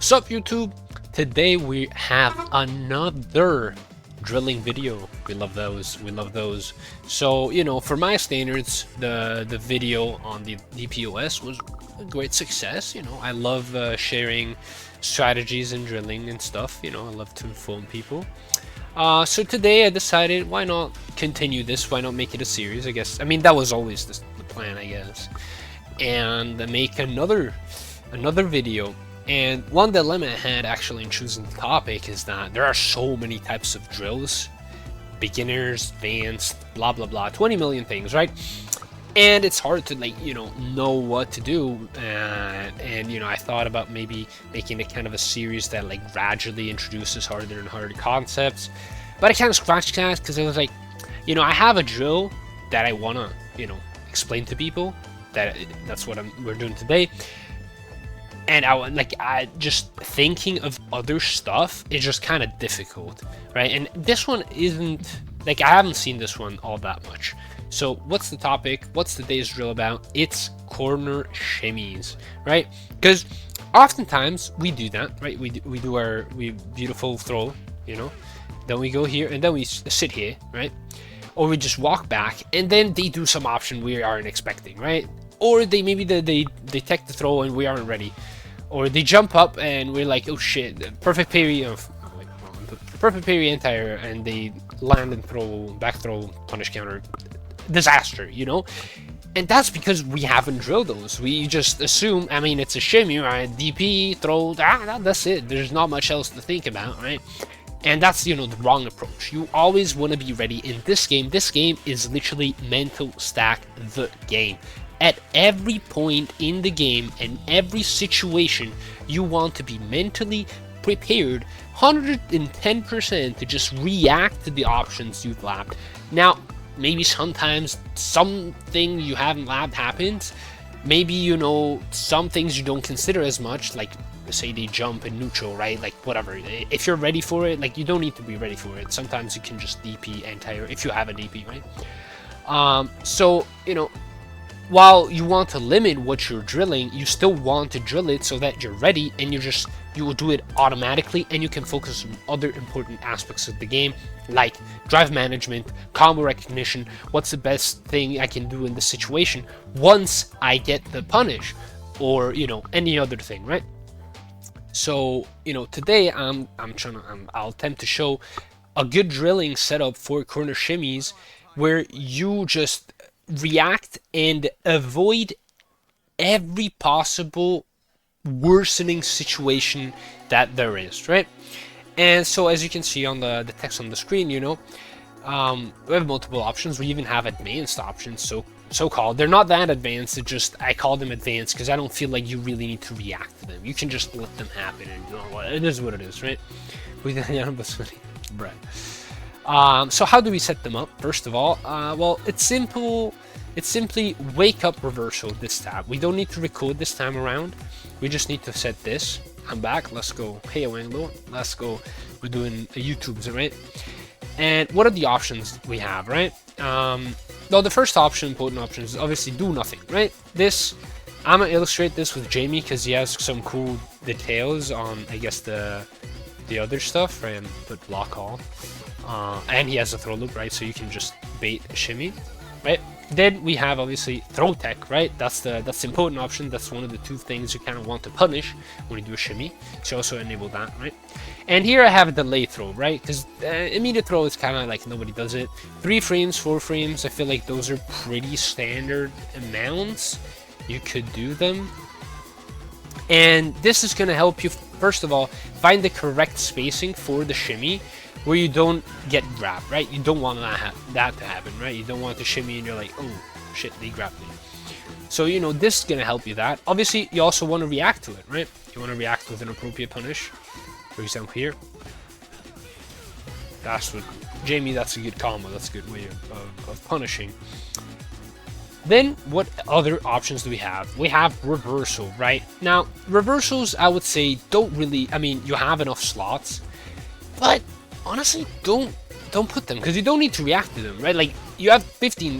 Sup YouTube? Today we have another drilling video. We love those. We love those. So, you know, for my standards, the video on the DPOS was a great success. You know, I love sharing strategies and drilling and stuff. You know, I love to inform people. So today I decided, why not continue this? Why not make it a series? I guess. I mean, that was always the plan, I guess. And make another video. And one dilemma I had actually in choosing the topic is that there are so many types of drills, beginners, advanced, blah blah blah, 20 million things, right? And it's hard to, like, you know what to do. And you know, I thought about maybe making it kind of a series that like gradually introduces harder and harder concepts, but I kind of scratched that because I was like, you know, I have a drill that I wanna, you know, explain to people. That's what we're doing today. And I just thinking of other stuff is just kind of difficult, right? And this one isn't, like, I haven't seen this one all that much. So what's the topic? What's today's drill about? It's corner shimmies, right? Because oftentimes we do that, right? We do our beautiful throw, you know, then we go here and then we sit here, right? Or we just walk back and then they do some option we aren't expecting, right? Or they take the throw and we aren't ready, or they jump up and we're like, oh shit, perfect parry of perfect parry entire, and they land and throw, back throw, punish counter, disaster, you know. And that's because we haven't drilled those. We just assume, I mean, it's a shimmy, right? DP, throw, that's it. There's not much else to think about, right? And that's, you know, the wrong approach. You always want to be ready in this game. This game is literally mental stack the game. At every point in the game and every situation, you want to be mentally prepared 110% to just react to the options you've labbed. Now, maybe sometimes something you haven't labbed happens. Maybe, you know, some things you don't consider as much, like say they jump in neutral, right? Like whatever. If you're ready for it, like you don't need to be ready for it. Sometimes you can just DP entire if you have a DP, right? So, you know, while you want to limit what you're drilling, you still want to drill it so that you're ready, and you will do it automatically, and you can focus on other important aspects of the game, like drive management, combo recognition, what's the best thing I can do in this situation once I get the punish, or, you know, any other thing, right? So, you know, today I'll attempt to show a good drilling setup for corner shimmies where you just react and avoid every possible worsening situation that there is, right? And so as you can see on the text on the screen, you know, we have multiple options. We even have advanced options, so-called. They're not that advanced, it's just I call them advanced because I don't feel like you really need to react to them. You can just let them happen, and you know, it is what it is, right? So how do we set them up? First of all, well, it's simple. It's simply wake up reversal this tab. We don't need to record this time around. We just need to set this. I'm back. Let's go. Hey, Wanglo. Let's go. We're doing a YouTube's, right? And what are the options we have, right? Well, the first option, important option, is obviously do nothing, right? This, I'm gonna illustrate this with Jamie because he has some cool details on, I guess, the other stuff, right? And put block all. And he has a throw loop, right? So you can just bait a shimmy, right? Then we have obviously throw tech, right? That's the important option. That's one of the two things you kind of want to punish when you do a shimmy. So also enable that, right? And here I have a delay throw, right? Because immediate throw is kind of like nobody does it. 3 frames, 4 frames. I feel like those are pretty standard amounts. You could do them. And this is going to help you, first of all, find the correct spacing for the shimmy where you don't get grabbed, right? You don't want that to happen, right? You don't want to shimmy and you're like, oh shit, they grabbed me. So, you know, this is going to help you that. Obviously, you also want to react to it, right? You want to react with an appropriate punish. For example, here. That's what, Jamie, that's a good combo. That's a good way of punishing. Then, what other options do we have? We have reversal, right? Now, reversals, I would say, don't really, I mean, you have enough slots, but honestly, don't put them, because you don't need to react to them, right? Like, you have 15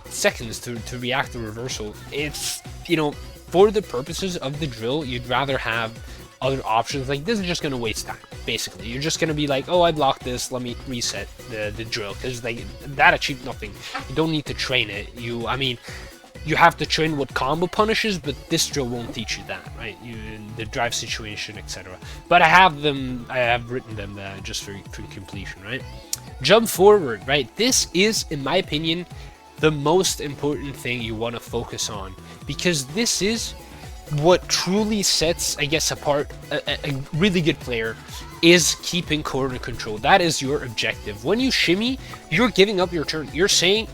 seconds to react to reversal. It's, you know, for the purposes of the drill, you'd rather have other options, like this is just gonna waste time. Basically, you're just gonna be like, oh, I blocked this, let me reset the drill, because like that achieved nothing. You don't need to train it. I mean, you have to train what combo punishes, but this drill won't teach you that, right? The drive situation, etc. But I have written them just for completion, right? Jump forward, right? This is, in my opinion, the most important thing you want to focus on, because this is what truly sets, I guess, apart a really good player, is keeping corner control. That is your objective. When you shimmy, you're giving up your turn. You're saying,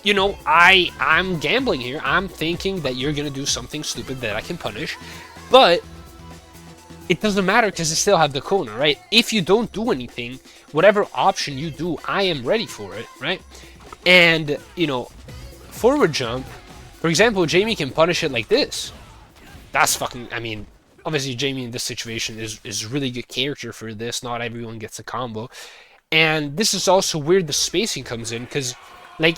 you know, I'm gambling here. I'm thinking that you're gonna do something stupid that I can punish, but it doesn't matter because I still have the corner, right? If you don't do anything, whatever option you do, I am ready for it, right? And, you know, forward jump, for example, Jamie can punish it like this. That's fucking, I mean, obviously Jamie in this situation is really good character for this. Not everyone gets a combo. And this is also where the spacing comes in, because, like,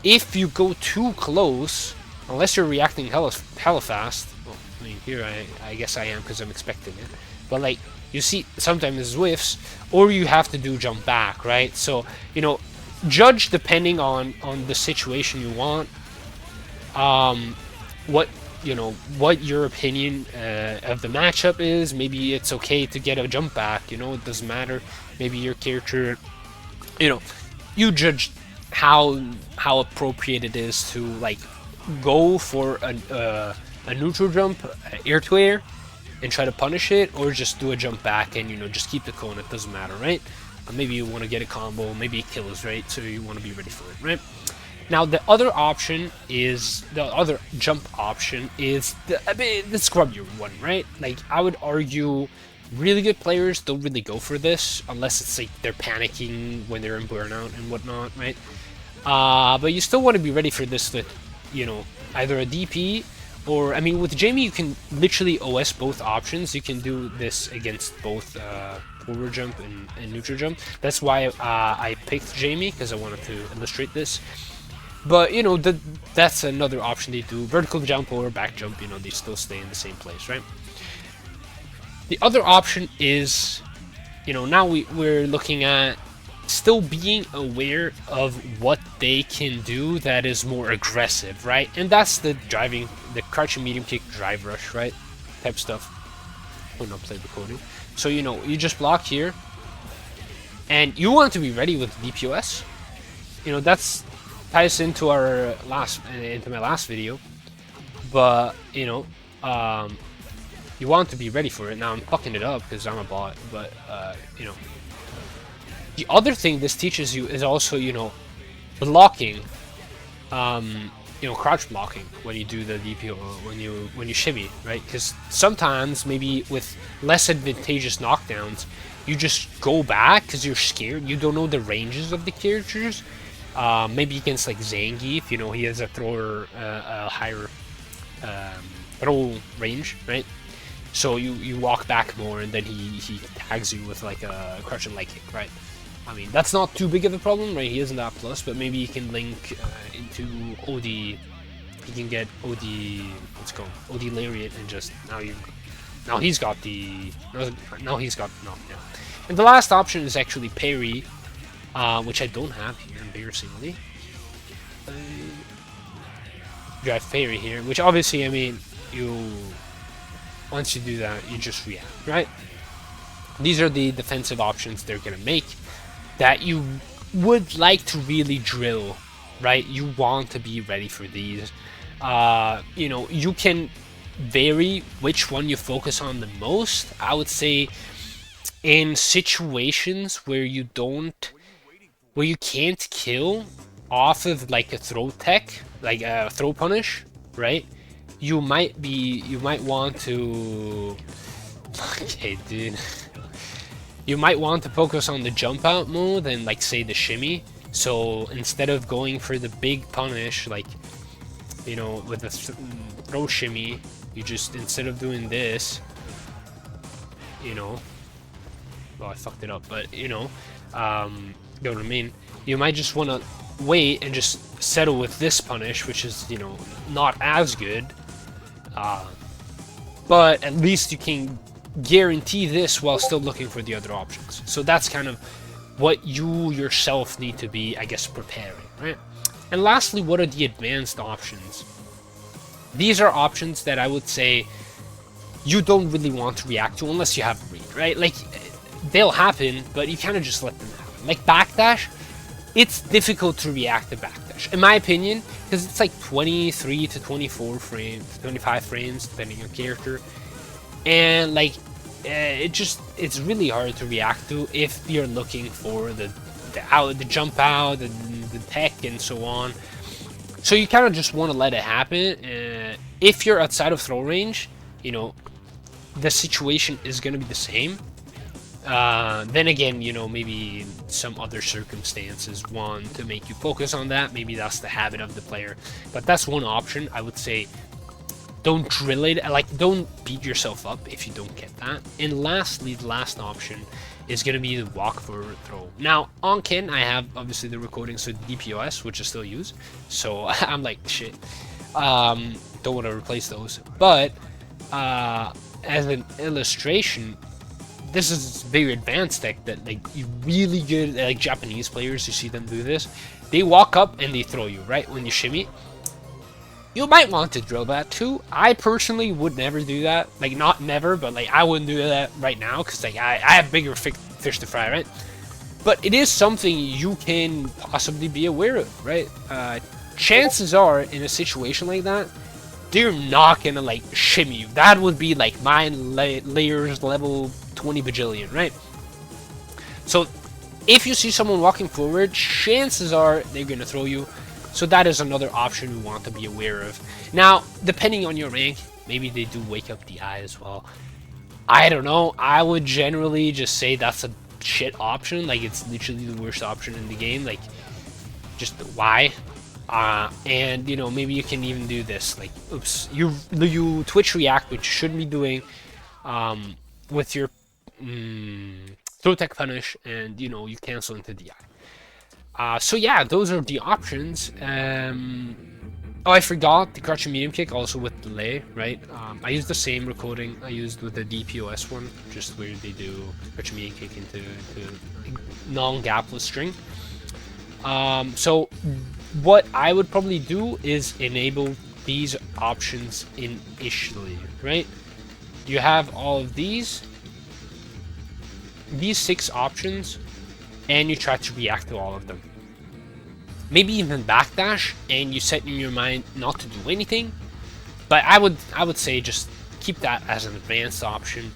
if you go too close, unless you're reacting hella fast, well, I mean, here I guess I am because I'm expecting it, but like, you see sometimes whiffs, or you have to do jump back, right? So, you know, judge depending on the situation you want, what, you know, what your opinion of the matchup is. Maybe it's okay to get a jump back, you know, it doesn't matter. Maybe your character, you know, you judge how appropriate it is to like go for a neutral jump, air to air, and try to punish it, or just do a jump back and, you know, just keep the cone. It doesn't matter, right? Maybe you want to get a combo, maybe it kills, right? So you want to be ready for it, right? Now the other option is, the other jump option is the scrub your one, right? Like, I would argue really good players don't really go for this unless it's like they're panicking when they're in burnout and whatnot, right? But you still want to be ready for this with, you know, either a DP or, I mean, with Jamie you can literally OS both options. You can do this against both forward jump and neutral jump. That's why I picked Jamie, because I wanted to illustrate this. But, you know, that's another option they do. Vertical jump or back jump, you know, they still stay in the same place, right? The other option is, you know, now we're looking at still being aware of what they can do that is more aggressive, right? And that's the driving, the crouching medium kick, drive rush, right? Type stuff. Oh no, play recording. So, you know, you just block here, and you want to be ready with DPOS. You know, that's ties into our into my last video. But, you know, you want to be ready for it. Now I'm fucking it up because I'm a bot, but you know, the other thing this teaches you is also, you know, blocking, you know, crouch blocking when you do the DPO, when you shimmy, right? Because sometimes maybe with less advantageous knockdowns, you just go back because you're scared. You don't know the ranges of the characters. Maybe against like Zangief, if you know he has a thrower, a higher throw range, right? So you walk back more, and then he tags you with like a crouch and leg kick, right? I mean, that's not too big of a problem, right? He isn't that plus, but maybe he can link into OD. He can get OD, let's go, OD lariat, and just now he's got the knockdown. And the last option is actually parry, which I don't have here, embarrassingly. Drive parry here, which obviously, I mean, once you do that, you just react, right? These are the defensive options they're gonna make that you would like to really drill, right? You want to be ready for these. You know, you can vary which one you focus on the most. I would say in situations where you can't kill off of like a throw tech, like a throw punish, right? You might want to, okay, dude. You might want to focus on the jump out mode and like say the shimmy. So instead of going for the big punish, like, you know, with the throw shimmy, you just, instead of doing this, you know, well, I fucked it up, but you know, you know what I mean? You might just want to wait and just settle with this punish, which is, you know, not as good, but at least you can guarantee this while still looking for the other options. So that's kind of what you yourself need to be, I guess, preparing, right? And lastly, what are the advanced options? These are options that I would say you don't really want to react to unless you have a read, right? Like, they'll happen, but you kind of just let them happen. Like backdash, it's difficult to react to backdash, in my opinion, because it's like 23 to 24 frames, 25 frames, depending on character. And like, it's really hard to react to if you're looking for the jump out, the tech, and so on. So you kind of just want to let it happen. If you're outside of throw range, you know, the situation is going to be the same. Then again, you know, maybe some other circumstances want to make you focus on that. Maybe that's the habit of the player. But that's one option. I would say don't drill it. Like, don't beat yourself up if you don't get that. And lastly, the last option is going to be the walk forward throw. Now, on Ken, I have obviously the recordings with DPOS, which I still use. So I'm like, shit. Don't want to replace those. But as an illustration, this is very advanced tech that like really good, like Japanese players, you see them do this. They walk up and they throw you, right? When you shimmy. You might want to drill that too. I personally would never do that. Like, not never, but like I wouldn't do that right now because like I have bigger fish to fry, right? But it is something you can possibly be aware of, right? Chances are, in a situation like that, they're not gonna like shimmy you. That would be like mine layers level 20 bajillion, right? So if you see someone walking forward, chances are they're gonna throw you. So that is another option you want to be aware of. Now, depending on your rank, maybe they do wake up the eye as well. I don't know. I would generally just say that's a shit option. Like, it's literally the worst option in the game. Like, just why? And, you know, maybe you can even do this. Like, oops, you Twitch react, which you shouldn't be doing, with your throw tech punish, and, you know, you cancel into the eye. So yeah, those are the options. Oh, I forgot the crouching medium kick also with delay, right? I used the same recording I used with the DPOS one, just where they do crouching medium kick into non-gapless string. So what I would probably do is enable these options initially, right? You have all of these 6 options, and you try to react to all of them. Maybe even backdash, and you set in your mind not to do anything. But I would say just keep that as an advanced option.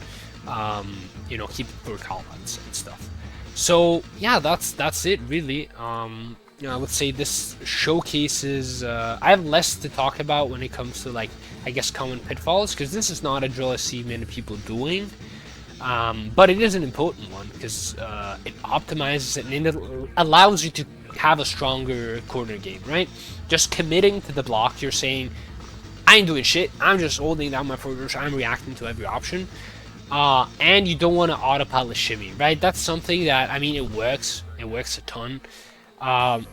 You know, keep it for call-outs and stuff. So yeah, that's it really. You know, I would say this showcases. I have less to talk about when it comes to, like, I guess, common pitfalls, because this is not a drill I see many people doing. But it is an important one because it optimizes it and it allows you to have a stronger corner game, right? Just committing to the block, you're saying, I ain't doing shit, I'm just holding down my forward, I'm reacting to every option. And you don't want to autopilot shimmy, right? That's something that, I mean, it works a ton.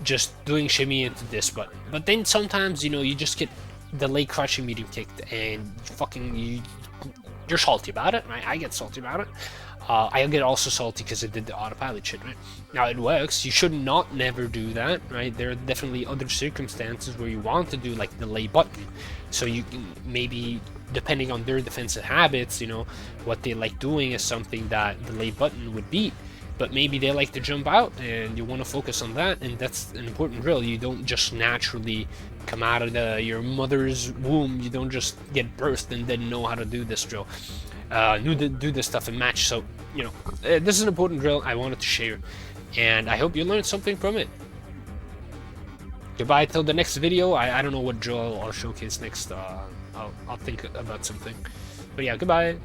Just doing shimmy into this button. But then sometimes, you know, you just get delay crushing medium kicked and you're salty about it, right? I get salty about it. I get also salty because it did the autopilot shit, right? Now, it works. You should not never do that, right? There are definitely other circumstances where you want to do, like, delay button. So you can maybe, depending on their defensive habits, you know, what they like doing is something that delay button would beat. But maybe they like to jump out, and you want to focus on that, and that's an important drill. You don't just naturally come out of your mother's womb. You don't just get birthed and then know how to do this drill. Do this stuff in match. So, you know, this is an important drill I wanted to share, and I hope you learned something from it. Goodbye till the next video. I don't know what drill I'll showcase next. I'll think about something. But yeah, goodbye.